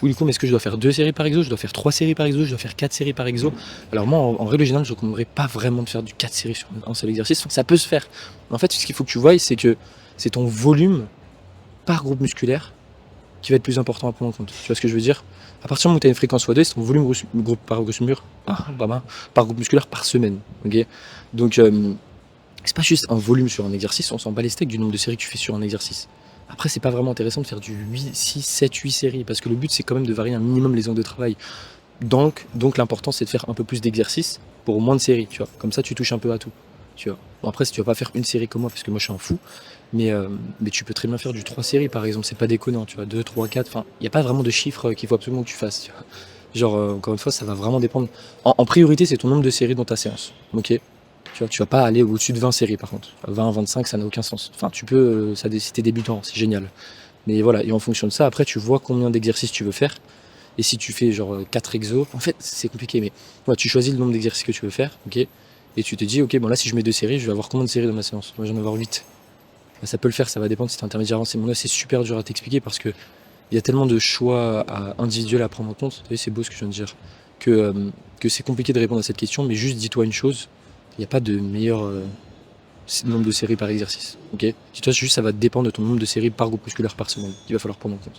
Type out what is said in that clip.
Oui, du coup, mais est-ce que je dois faire 2 séries par exo? Je dois faire 3 séries par exo? Je dois faire 4 séries par exo? Alors moi, en règle générale, je recommanderais pas vraiment de faire du 4 séries sur un seul exercice. Ça peut se faire. En fait, ce qu'il faut que tu voies, c'est que c'est ton volume par groupe musculaire qui va être plus important à prendre en compte. Tu vois ce que je veux dire? À partir du moment où tu as une fréquence x2, c'est ton volume par groupe musculaire par semaine. Ok. Donc, c'est pas juste un volume sur un exercice, on s'en bat les steaks du nombre de séries que tu fais sur un exercice. Après, c'est pas vraiment intéressant de faire du 8, 6, 7, 8 séries, parce que le but, c'est quand même de varier un minimum les angles de travail. Donc l'important, c'est de faire un peu plus d'exercices pour moins de séries, tu vois. Comme ça, tu touches un peu à tout, tu vois. Bon, après, si tu vas pas faire une série comme moi, parce que moi, je suis un fou, mais tu peux très bien faire du 3 séries, par exemple, c'est pas déconnant, tu vois. 2, 3, 4, enfin, il n'y a pas vraiment de chiffres qu'il faut absolument que tu fasses, tu vois. Genre, encore une fois, ça va vraiment dépendre. En priorité, c'est ton nombre de séries dans ta séance, ok? Tu vois, tu vas pas aller au-dessus de 20 séries par contre. 20, 25, ça n'a aucun sens. Enfin, tu peux, si t'es débutant, c'est génial. Mais voilà, et en fonction de ça, après, tu vois combien d'exercices tu veux faire. Et si tu fais genre 4 exos, en fait, c'est compliqué, mais ouais, tu choisis le nombre d'exercices que tu veux faire, ok? Et tu te dis, ok, bon là, si je mets 2 séries, je vais avoir combien de séries dans ma séance? Moi, j'en vais avoir 8. Bah, ça peut le faire, ça va dépendre si t'es intermédiaire avancé. Mon là, c'est super dur à t'expliquer parce que il y a tellement de choix individuels à prendre en compte. Vous savez, c'est beau ce que je viens de dire. Que, euh, que c'est compliqué de répondre à cette question, mais juste dis-toi une chose, il n'y a pas de meilleur nombre de séries par exercice. Ok. Dis-toi juste, ça va dépendre de ton nombre de séries par groupe musculaire par semaine. Il va falloir prendre en compte.